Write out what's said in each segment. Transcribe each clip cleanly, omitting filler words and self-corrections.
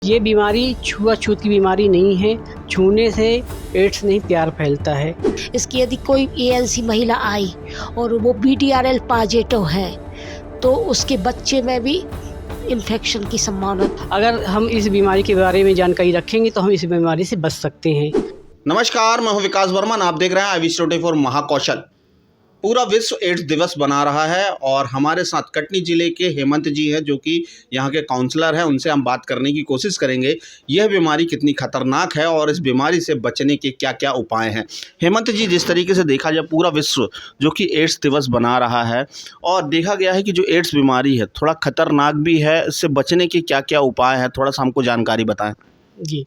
ये बीमारी छुआछूत की बीमारी नहीं है। छूने से एड्स नहीं प्यार फैलता है। इसकी यदि कोई एएनसी महिला आई और वो BDRL पॉजिटिव है तो उसके बच्चे में भी इन्फेक्शन की संभावना। अगर हम इस बीमारी के बारे में जानकारी रखेंगे तो हम इस बीमारी से बच सकते हैं। नमस्कार, मैं हूं विकास वर्मन। आप देख रहे हैं IVS24 महाकौशल। पूरा विश्व एड्स दिवस बना रहा है और हमारे साथ कटनी जिले के हेमंत जी हैं, जो कि यहाँ के काउंसलर हैं। उनसे हम बात करने की कोशिश करेंगे यह बीमारी कितनी खतरनाक है और इस बीमारी से बचने के क्या क्या उपाय हैं। हेमंत जी, जिस तरीके से देखा जाए पूरा विश्व जो कि एड्स दिवस बना रहा है और देखा गया है कि जो एड्स बीमारी है थोड़ा खतरनाक भी है, इससे बचने के क्या क्या उपाय हैं, थोड़ा सा हमको जानकारी बताएं। जी,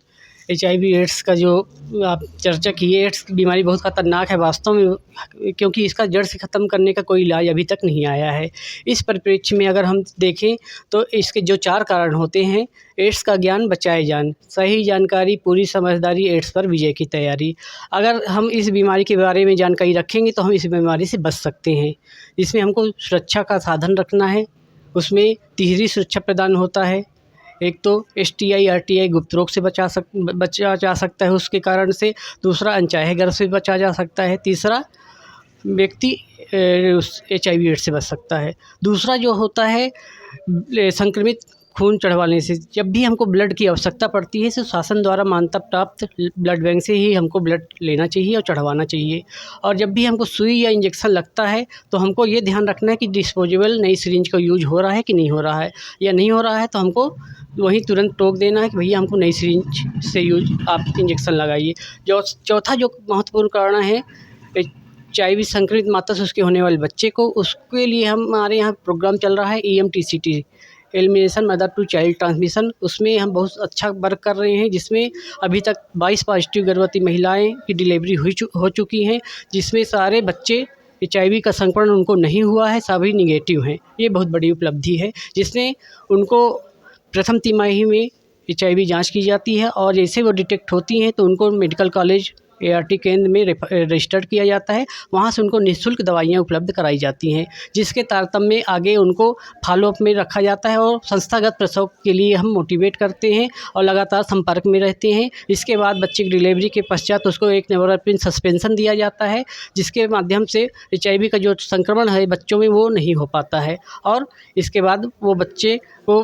HIV एड्स का जो आप चर्चा की है, एड्स की बीमारी बहुत ख़तरनाक है वास्तव में, क्योंकि इसका जड़ से ख़त्म करने का कोई इलाज अभी तक नहीं आया है। इस परिप्रेक्ष्य में अगर हम देखें तो इसके जो 4 कारण होते हैं: एड्स का ज्ञान बचाए जान, सही जानकारी, पूरी समझदारी, एड्स पर विजय की तैयारी। अगर हम इस बीमारी के बारे में जानकारी रखेंगे तो हम इस बीमारी से बच सकते हैं। इसमें हमको सुरक्षा का साधन रखना है। उसमें तीसरी सुरक्षा प्रदान होता है। एक तो STI RTI गुप्त रोग से बचा जा सकता है उसके कारण से। दूसरा, अनचाहे गर्भ से बचा जा सकता है। तीसरा, व्यक्ति उस HIV एड्स से बच सकता है। दूसरा जो होता है संक्रमित खून चढ़वाने से। जब भी हमको ब्लड की आवश्यकता पड़ती है तो शासन द्वारा मान्यता प्राप्त ब्लड बैंक से ही हमको ब्लड लेना चाहिए और चढ़वाना चाहिए। और जब भी हमको सुई या इंजेक्शन लगता है तो हमको ये ध्यान रखना है कि डिस्पोजेबल नई सिरिंज का यूज हो रहा है कि नहीं हो रहा है। या नहीं हो रहा है तो हमको वहीं तुरंत टोक देना है कि भैया हमको नई सिरिंज से यूज आप इंजेक्शन लगाइए। जो चौथा जो महत्वपूर्ण कारण है HIV संक्रमित माता से उसके होने वाले बच्चे को, उसके लिए हमारे यहाँ प्रोग्राम चल रहा है EMTCT, elimination mother to child transmission. उसमें हम बहुत अच्छा वर्क कर रहे हैं, जिसमें अभी तक 22 पॉजिटिव गर्भवती महिलाएं की डिलीवरी हो चुकी हैं, जिसमें सारे बच्चे HIV का संक्रमण उनको नहीं हुआ है, सभी निगेटिव हैं। ये बहुत बड़ी उपलब्धि है, जिसमें उनको प्रथम तिमाही में HIV जांच की जाती है और जैसे वो डिटेक्ट होती हैं तो उनको मेडिकल कॉलेज ART केंद्र में रजिस्टर्ड किया जाता है। वहाँ से उनको निःशुल्क दवाइयाँ उपलब्ध कराई जाती हैं, जिसके तारतम्य में आगे उनको फॉलोअप में रखा जाता है और संस्थागत प्रसव के लिए हम मोटिवेट करते हैं और लगातार संपर्क में रहते हैं। इसके बाद बच्चे की डिलीवरी के पश्चात उसको एक नेवरोपिन सस्पेंशन दिया जाता है, जिसके माध्यम से HIV का जो संक्रमण है बच्चों में वो नहीं हो पाता है। और इसके बाद वो बच्चे को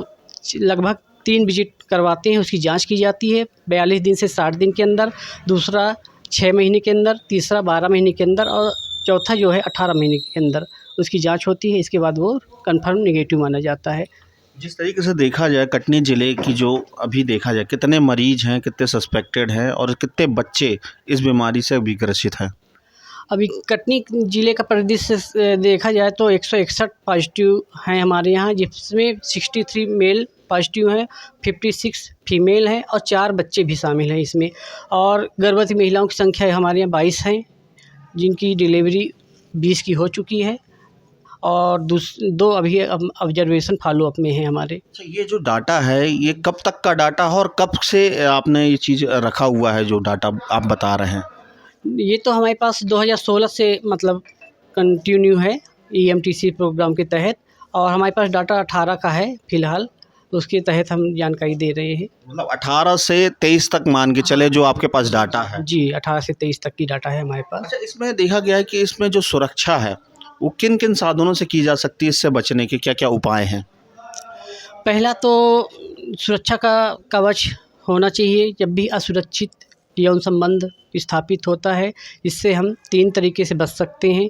लगभग 3 विजिट करवाते हैं, उसकी जांच की जाती है 42 दिन से 60 दिन के अंदर। दूसरा 6 महीने के अंदर, तीसरा 12 महीने के अंदर और चौथा जो है 18 महीने के अंदर उसकी जांच होती है। इसके बाद वो कंफर्म नेगेटिव माना जाता है। जिस तरीके से देखा जाए कटनी ज़िले की जो अभी देखा जाए कितने मरीज हैं, कितने सस्पेक्टेड हैं और कितने बच्चे इस बीमारी से अभी ग्रसित हैं। अभी कटनी ज़िले का परिदृश्य से देखा जाए तो 161 पॉजिटिव हैं हमारे यहाँ, जिसमें 63 मेल पॉजिटिव हैं, 56 फीमेल हैं और 4 बच्चे भी शामिल हैं इसमें। और गर्भवती महिलाओं की संख्या हमारे यहाँ 22 हैं, जिनकी डिलीवरी 20 की हो चुकी है और 2 अभी ऑब्जर्वेशन फॉलोअप में हैं हमारे। अच्छा, ये जो डाटा है ये कब तक का डाटा है और कब से आपने ये चीज़ रखा हुआ है, जो डाटा आप बता रहे हैं? ये तो हमारे पास 2016 से मतलब कंटिन्यू है EMTC प्रोग्राम के तहत, और हमारे पास डाटा 18 का है फ़िलहाल, तो उसके तहत हम जानकारी दे रहे हैं। मतलब 18 से 23 तक मान के चले जो आपके पास डाटा है। जी, 18 से 23 तक की डाटा है हमारे पास। अच्छा, इसमें देखा गया है कि इसमें जो सुरक्षा है वो किन किन साधनों से की जा सकती है, इससे बचने के क्या क्या उपाय हैं? पहला तो सुरक्षा का कवच होना चाहिए। जब भी असुरक्षित यौन संबंध स्थापित होता है, इससे हम 3 तरीके से बच सकते हैं।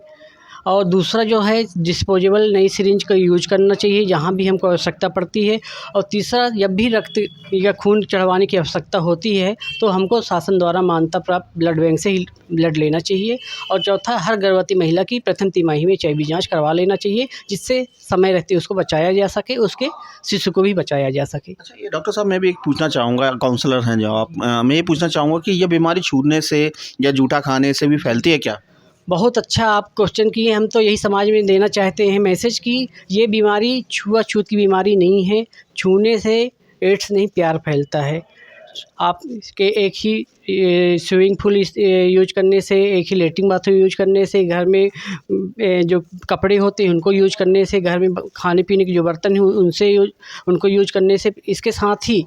और दूसरा जो है डिस्पोजेबल नई सिरिंज का यूज करना चाहिए जहाँ भी हमको आवश्यकता पड़ती है। और तीसरा, जब भी रक्त या खून चढ़वाने की आवश्यकता होती है तो हमको शासन द्वारा मान्यता प्राप्त ब्लड बैंक से ही ब्लड लेना चाहिए। और चौथा, हर गर्भवती महिला की प्रथम तिमाही में HIV जांच करवा लेना चाहिए, जिससे समय रहते उसको बचाया जा सके, उसके शिशु को भी बचाया जा सके। अच्छा, ये डॉक्टर साहब मैं भी एक पूछना चाहूँगा, काउंसलर हैं जो आप, मैं ये पूछना चाहूँगा कि यह बीमारी छूने से या जूठा खाने से भी फैलती है क्या? बहुत अच्छा आप क्वेश्चन किए। हम तो यही समाज में देना चाहते हैं मैसेज कि ये बीमारी छुआछूत की बीमारी नहीं है। छूने से एड्स नहीं प्यार फैलता है। आप इसके एक ही स्विमिंग पूल यूज करने से, एक ही लेटरिन बाथरूम यूज करने से, घर में जो कपड़े होते हैं उनको यूज करने से, घर में खाने पीने के जो बर्तन हैं उनको यूज करने से, इसके साथ ही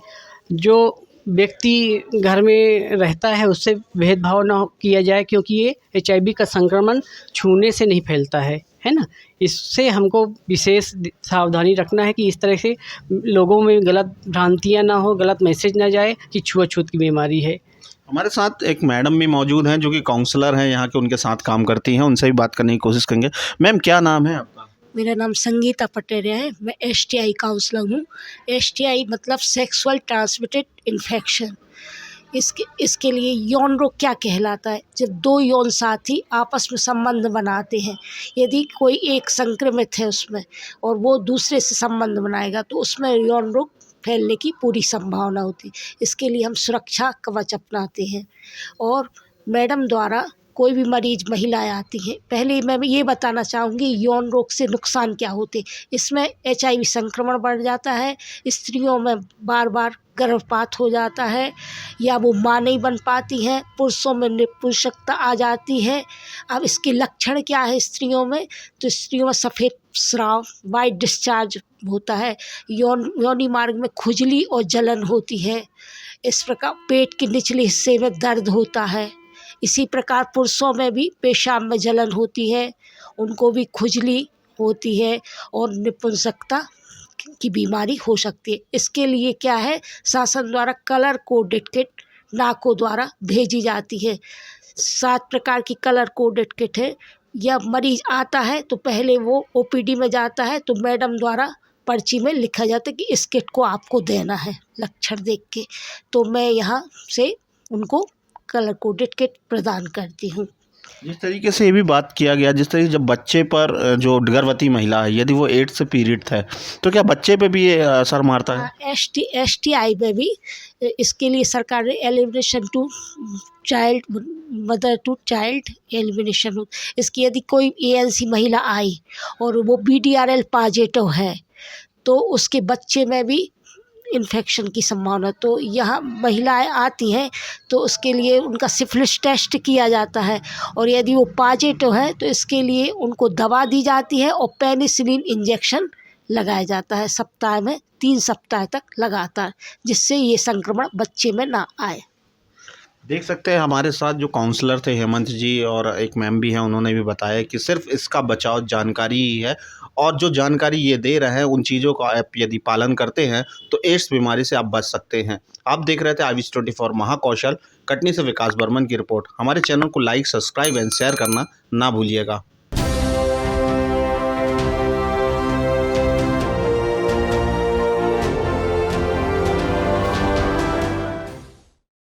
जो व्यक्ति घर में रहता है उससे भेदभाव ना किया जाए, क्योंकि ये HIV का संक्रमण छूने से नहीं फैलता है ना। इससे हमको विशेष सावधानी रखना है कि इस तरह से लोगों में गलत भ्रांतियाँ ना हो, गलत मैसेज ना जाए कि छुआछूत की बीमारी है। हमारे साथ एक मैडम भी मौजूद हैं जो कि काउंसलर हैं यहाँ के, उनके साथ काम करती हैं, उनसे भी बात करने की कोशिश करेंगे। मैम, क्या नाम है आपका? मेरा नाम संगीता पटेल है। मैं STI काउंसलर हूँ। STI मतलब सेक्सुअल ट्रांसमिटेड इन्फेक्शन। इसके लिए यौन रोग क्या कहलाता है? जब दो यौन साथी आपस में संबंध बनाते हैं, यदि कोई एक संक्रमित है उसमें और वो दूसरे से संबंध बनाएगा तो उसमें यौन रोग फैलने की पूरी संभावना होती है। इसके लिए हम सुरक्षा कवच अपनाते हैं। और मैडम द्वारा कोई भी मरीज महिलाएं आती हैं, पहले मैं ये बताना चाहूँगी यौन रोग से नुकसान क्या होते हैं। इसमें HIV संक्रमण बढ़ जाता है, स्त्रियों में बार बार गर्भपात हो जाता है या वो माँ नहीं बन पाती हैं, पुरुषों में नपुंसकता आ जाती है। अब इसके लक्षण क्या है स्त्रियों में? तो स्त्रियों में सफ़ेद स्राव, वाइट डिस्चार्ज होता है, योनि मार्ग में खुजली और जलन होती है। इस प्रकार पेट के निचले हिस्से में दर्द होता है। इसी प्रकार पुरुषों में भी पेशाब में जलन होती है, उनको भी खुजली होती है और नपुंसकता की बीमारी हो सकती है। इसके लिए क्या है, शासन द्वारा कलर कोडेड किट नाकों द्वारा भेजी जाती है। 7 प्रकार की कलर कोडेड किट है। या मरीज आता है तो पहले वो OPD में जाता है तो मैडम द्वारा पर्ची में लिखा जाता है कि इस किट को आपको देना है लक्षण देख के, तो मैं यहाँ से उनको कलर कोडेड किट प्रदान करती हूँ। जिस तरीके से ये भी बात किया गया, जिस तरीके से जब बच्चे पर जो गर्भवती महिला है यदि वो एड्स से पीड़ित है तो क्या बच्चे पे भी ये असर मारता है? STI में भी इसके लिए सरकार ने elimination to child, mother to child elimination, इसकी यदि कोई ANC महिला आई और वो BDRL पॉजिटिव है तो उसके बच्चे में भी इन्फेक्शन की संभावना। तो यहाँ महिलाएं आती हैं तो उसके लिए उनका सिफिलिस टेस्ट किया जाता है और यदि वो पॉजिटिव है तो इसके लिए उनको दवा दी जाती है और पेनिसिलिन इंजेक्शन लगाया जाता है सप्ताह में 3 सप्ताह तक लगातार, जिससे ये संक्रमण बच्चे में ना आए। देख सकते हैं हमारे साथ जो काउंसलर थे हेमंत जी और एक मैम भी हैं, उन्होंने भी बताया कि सिर्फ इसका बचाव जानकारी ही है और जो जानकारी ये दे रहे हैं उन चीज़ों का आप यदि पालन करते हैं तो एड्स बीमारी से आप बच सकते हैं। आप देख रहे थे IVS24 महाकौशल, कटनी से विकास बर्मन की रिपोर्ट। हमारे चैनल को लाइक, सब्सक्राइब एंड शेयर करना ना भूलिएगा।